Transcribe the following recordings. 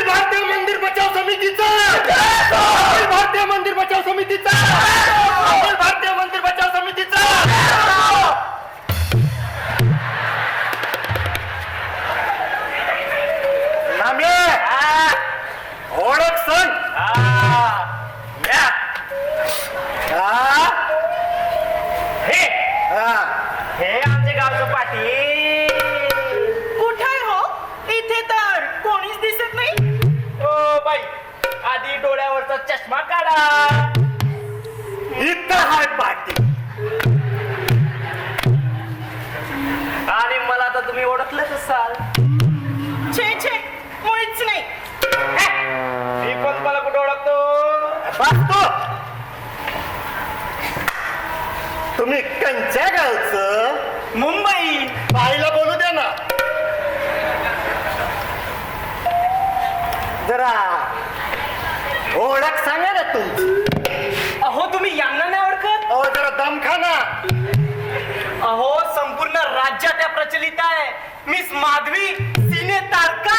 भारतीय मंदिर बचाव समितीचा, अखिल भारतीय मंदिर बचाव समितीचा, अखिल भारतीय मंदिर बचाव समितीचा. नामे ओळख सांग. हे आमचे गावचं पाटील. कुठे हो? इथे तर कोणीच दिसत नाही. ओ बाई, आधी डोळ्यावरचा चष्मा काढा. इथं हाय पाटील. आणि मला तर तुम्ही ओळखलंच असाल. छे छे, मुळीच नाही. मी पण मला कुठे ओळखतो. बसतो. तुम्ही कंच्या गावचं? मुंबई. बाईला बोलू द्या ना जरा. ओळख सांगा ना तुमची. अहो तुम्ही यांना नाही ओळखत? अहो जरा दमखाना. अहो संपूर्ण राज्यात त्या प्रचलित आहे. मिस माधवी सिने तारका.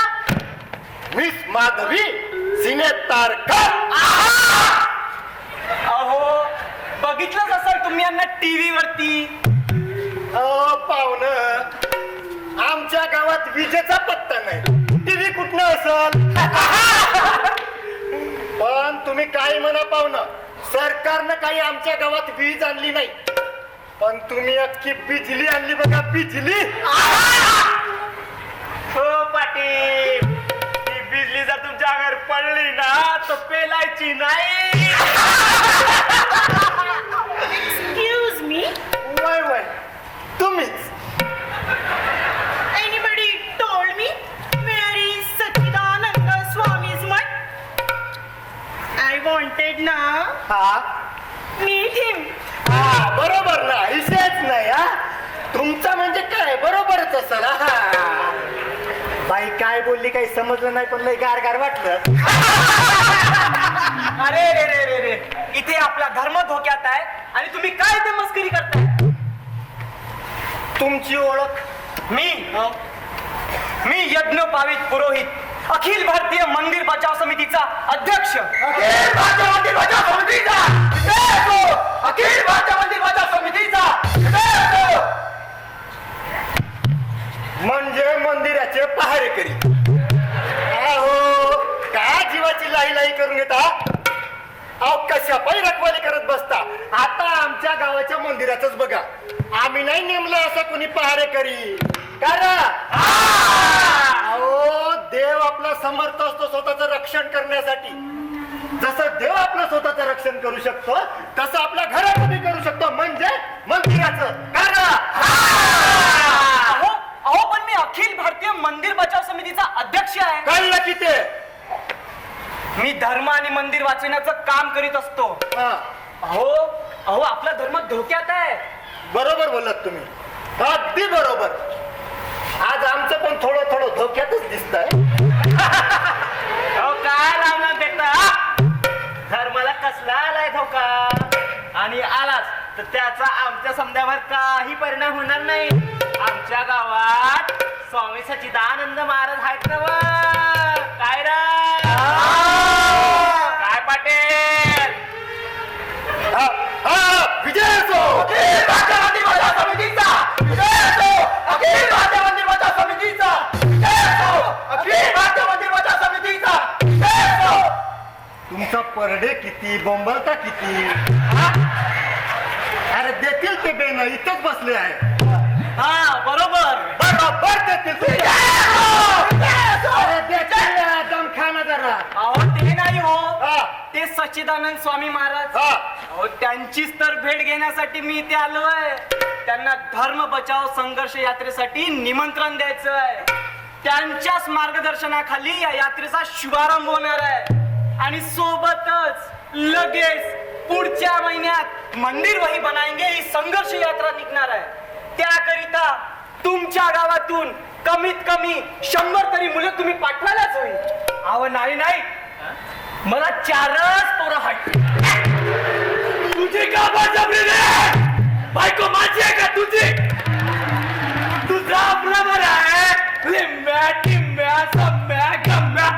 मिस माधवी सिने तारका. अहो बघितलंच असाल तुम्ही यांना टीव्ही वरती. अहो पाहुणं, आमच्या गावात विजेचा पत्ता नाही, टीव्ही कुठनं असल. पण तुम्ही काही म्हणा पाहुणं, सरकारनं काही आमच्या गावात वीज आणली नाही, पण तुम्ही अख्खी बिजली आणली बघा. बिजली. हो पाटील, ही बिजली जर तुमच्या अंगावर पडली ना तर पेलायची नाही. Excuse me. वय वय तुम्हीच. Anybody told me where is Sachidananda Swami's mutt? I wanted na हा meet him. हा बरोबर ना, विषयच नाही. हा तुमचा म्हणजे काय बरोबरच असेल. हा बाई काय बोलली काही समजलं नाही, पण लय गार गार वाटलं. अरे रे रे रे रे, इथे आपला धर्म धोक्यात आहे आणि तुम्ही काय ते मस्करी करताय. तुमची ओळख? मी यज्ञोपावित पुरोहित, अखिल भारतीय मंदिर बचाव समितीचा अध्यक्ष. अखिल भारतीय मंदिर बचाव समितीचा. अखिल भारतीय मंदिर बचाव समितीचा. म्हणजे मंदिराचे पहारेकरी. अहो काय जीवाची लाई लाई करून घेता. अहो कशा पायी रखवाली करत बसता. आता आमच्या गावाच्या मंदिराचंच बघा, आम्ही नाही नेमलं असं कुणी पहारेकरी. करा. अहो देव आपला समर्थ असतो स्वतःचं रक्षण करण्यासाठी. जसं देव आपलं स्वतःचं रक्षण करू शकतो, तसं आपल्या घरामध्ये करू शकतो, म्हणजे मंदिराचं. करा. अहो पण मी अखिल भारतीय मंदिर बचाव समितीचा अध्यक्ष आहे. कळलं की ते. मी धर्म आणि मंदिर वाचवण्याचं काम करीत असतो. हा अहो आपला धर्म धोक्यात आहे. बरोबर बोललात तुम्ही, अगदी बरोबर. आज आमचं पण थोडं थोडं धोक्यातच दिसतंय. अहो काय लावणार देता. धर्माला कसला आलाय धोका, आणि आलाच तर त्याचा आमच्या समजावर काही परिणाम होणार नाही. आमच्या गावात स्वामी सच्चिदानंद महाराज आहेत ना. काय रे काय पाटील. विजय असो. अखिल भारतीय मंदिर बचाव समितीचा. विजय असो. अखिल भारतीय मंदिर बचाव समितीचा. विजय असो. अखिल भारतीय मंदिर बचाव समितीचा. विजय असो. तुमचा परडे किती, बोंबलता किती. अरे देतील ते बेन, इथंच बसले आहे. हा बरोबर बरोबर देतील. अरे देतील दमखाना जरा. अहो ते नाही हो, हा. ते सच्चिदानंद स्वामी महाराज. हा. अहो त्यांचीच तर भेट घेण्यासाठी मी इथे आलोय. त्यांना धर्म बचाव संघर्ष यात्रेसाठी निमंत्रण द्यायचं आहे. त्यांच्याच मार्गदर्शनाखाली या यात्रेचा शुभारंभ होणार आहे. आणि सोबतच लगेच पुढच्या महिन्यात मंदिर वही बनाएंगे ही संघर्ष यात्रा निघणार आहे. त्याकरिता तुमच्या गावातून कमीत कमी 100 तरी मुलं तुम्ही पाठवायलाच होईल. अहो नाही नाही, मला 4च पोरं हट. तुझी का बळजबरी रे? बायको माझी आहे का तुझी? तुझा बरोबर आहे. लिंब्या टिंब्या सम्या गम्या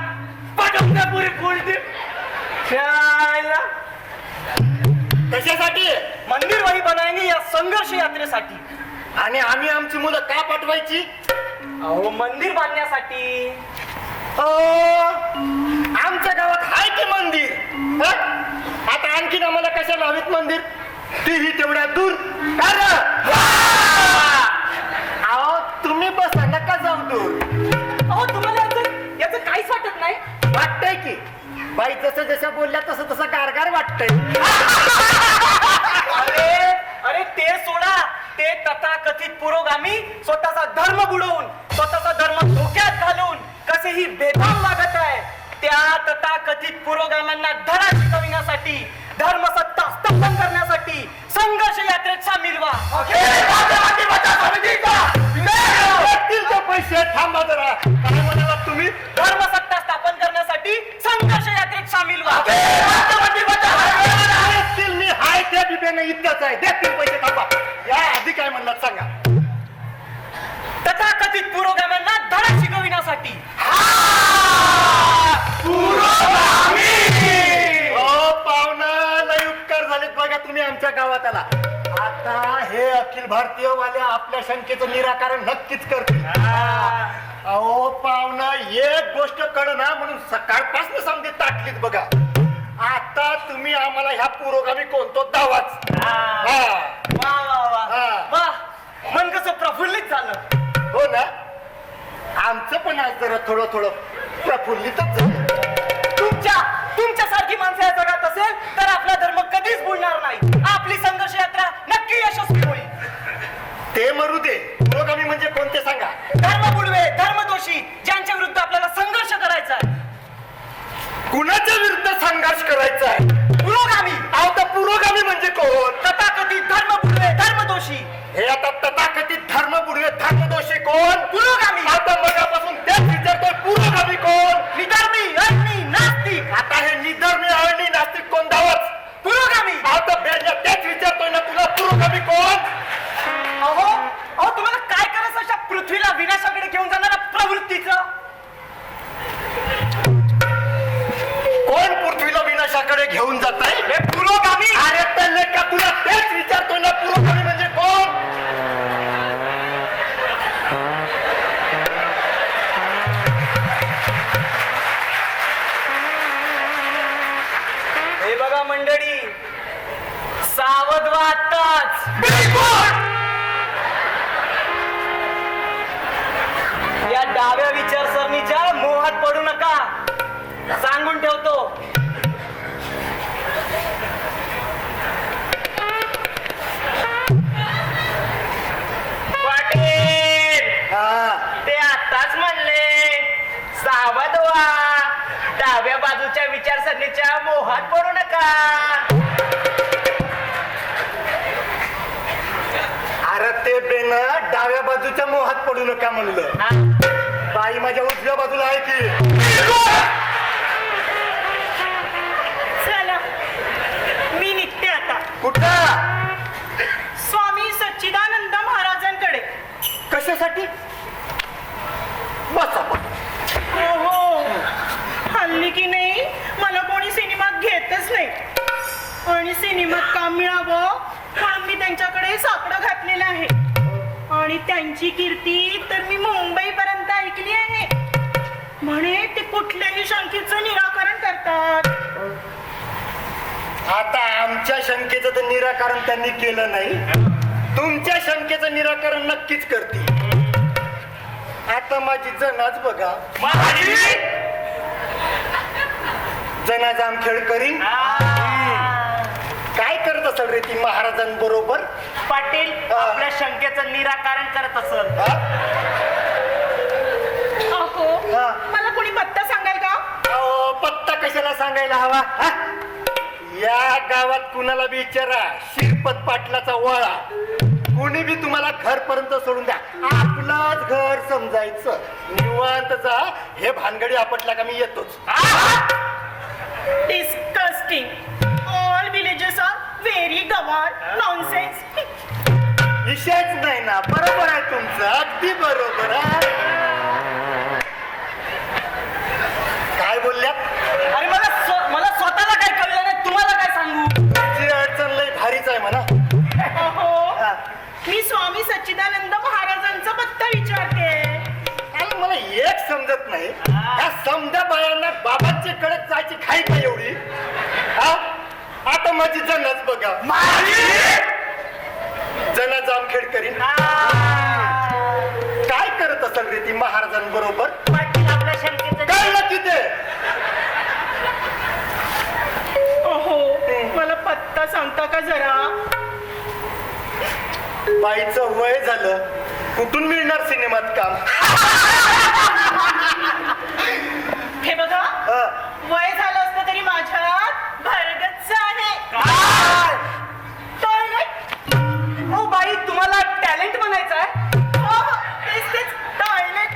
पाठवण्यासाठी. आणि आम्ही आमची मुलं का पाठवायची? अहो मंदिर बांधण्यासाठी. आमच्या गावात आहे की मंदिर? हं? आता आणखीन आम्हाला कशाला हवीत मंदिर? तीही तेवढ्या दूर. अहो तुम्ही बसा, नका जाऊ दूर. अहो तुम्हाला याचं काहीच वाटत नाही? वाटतंय की बाई जसं जसं बोलल्या तसं तसं गारगार वाटतंय. अरे अरे ते सोडा. ते तथाकथित पुरोगामी स्वतःचा धर्म बुडवून, स्वतःचा धर्म धोक्यात घालून कसेही बेभान वागत आहे. त्या तथाकथित पुरोगामांना धडा शिकविण्यासाठी, धर्मसत्ता स्थापन करण्यासाठी संघर्ष यात्रेत सामील व्हा. पैसे थांबा जरा. काय म्हणाला तुम्ही? धर्मसत्ता स्थापन करण्यासाठी संघर्ष यात्रेत सामील व्हा. देतील मी हाय त्या बिबेने इतकंच आहे. देतील पैसे. थांबा. या आधी काय म्हणलात सांगा. तथाकथित पुरोगामांना धडा शिकविण्यासाठी. पाहुणा लय उपकार झालेत बघा तुम्ही आमच्या गावात आला. आता हे अखिल भारतीय वाले आपल्या शंकेचं निराकरण नक्कीच करतील. अहो पाहुणा एक गोष्ट कळ ना म्हणून सकाळपासून समजे ताटलीत बघा. आता तुम्ही आम्हाला ह्या पुरोगामी कोणतो दावाच. वा वा वा वा. मन कसं प्रफुल्लित झालं. हो ना. आमचं पण आज जरा थोडं थोडं प्रफुल्लितच झालं. तुमच्यासारखी माणसं या जगात असेल तर आपला धर्म कधीच बुडणार नाही. आपली संघर्ष यात्रा नक्की यशस्वी होईल. ते मरू दे. पुरोगामी म्हणजे कोणते सांगा. धर्म बुडवे, धर्मदोषी ज्यांच्या विरुद्ध आपल्याला संघर्ष करायचा आहे. कुणाच्या विरुद्ध संघर्ष करायचा आहे? पुरोगामी. आता पुरोगामी म्हणजे कोण? तथाकथित धर्म बुडवे, धर्मदोषी. हे आता तथाकथित धर्म बुडवे धर्मदोषी कोण? पुरोगामी. आता मगापासून तेच विचारतोय. पुरोगामी कोण? निधर्मी, अज्ञी, नास्तिक. आता हे निधर्मी आणि नास्तिक कोण दावच? पुरोगामी. आता बेजा तेच विचारतोय ना तुला. पुरोगामी कोण? अहो तुम्हाला काय करायचं अशा पृथ्वीला विनाशाकडे घेऊन जाणाऱ्या प्रवृत्तीचं? कोण पृथ्वीला विनाशाकडे घेऊन जात आहे? हे पुरोगामी. अरे तर का तुला तेच विचारतोय ना. पुरोगामी म्हणजे कोण? हे बघा मंडळी, सावध व्हा आत्ताच. या डाव्या विचारसरणीच्या मोहात पडू नका. सांगून ठेवतो. पाटील ते आताच म्हणले सावध व्हा, डाव्या बाजूच्या विचारसरणीच्या मोहात पडू नका. अरे ते बेन डाव्या बाजूच्या मोहात पडू नका म्हणलं. बाई माझ्या उजव्या बाजूला आहे की. चला मी निघते आता. कुठं? स्वामी सच्चिदानंद महाराजांकडे. कशासाठी? बसा बसा. हो हल्ली की नाही मला कोणी सिनेमात घेतच नाही. आणि सिनेमात काम मिळावं म्हणून मी त्यांच्याकडे साकडं घातलेलं आहे. आणि त्यांची कीर्ती तर मी मुंबईपर्यंत ऐकली आहे. म्हणे ते कुठल्याही शंकेचं निराकरण करतात. आता आमच्या शंकेचं तर निराकरण त्यांनी केलं नाही. तुमच्या शंकेचं निराकरण नक्कीच करतील. आता माझी जनाच बघा. जना जामखेड करीन. काय करत असेल रे ती महाराजांबरोबर? पाटील आपल्या शंकेचं निराकरण करत असेल. अहो मला कोणी पत्ता सांगाल का? पत्ता कशाला सांगायला हवा? या गावात कुणाला बी विचारा. श्रीपत पाटलाचा वळा. कुणी बी तुम्हाला घरपर्यंत सोडून द्या. आपलंच घर समजायचं. निवांत जा. हे भानगडी आपटला का मी येतोच. Disgusting. All villages are very gawar. Nonsense. विषयच नाही ना. बरोबर आहे तुमचं. अगदी बरोबर आहे. काय बोलल्यात? अरे मला स्वतःला काय कळलं नाही. तुम्हाला काय सांगू? तुझी अडचण लय भारीच आहे म्हणा. अहो मी ह्या समजा बायांना बाबांची कडक जायची खाई का एवढी हा? आता माझी जनाच बघा जना जामखेड करीन काय करत असेल रे ती महाराजांबरोबर आपल्या शंकेचं कळलं की ते अहो मला पत्ता सांगता का जरा? बाईचं वय झालं कुठून मिळणार सिनेमात काम हे बघा हा. वय झालं असतं तरी माझ्यात भरगच्च आहे. टॉयलेट. ओ बाई तुम्हाला टॅलेंट म्हणायचं आहे हो, तेच टॉयलेट.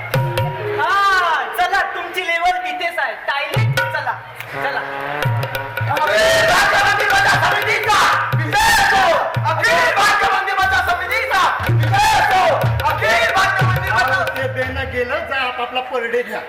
हा चला तुमची लेवल तिथेच आहे टॉयलेट चला चला ते बेना गेलं जा आपापला परडे घ्या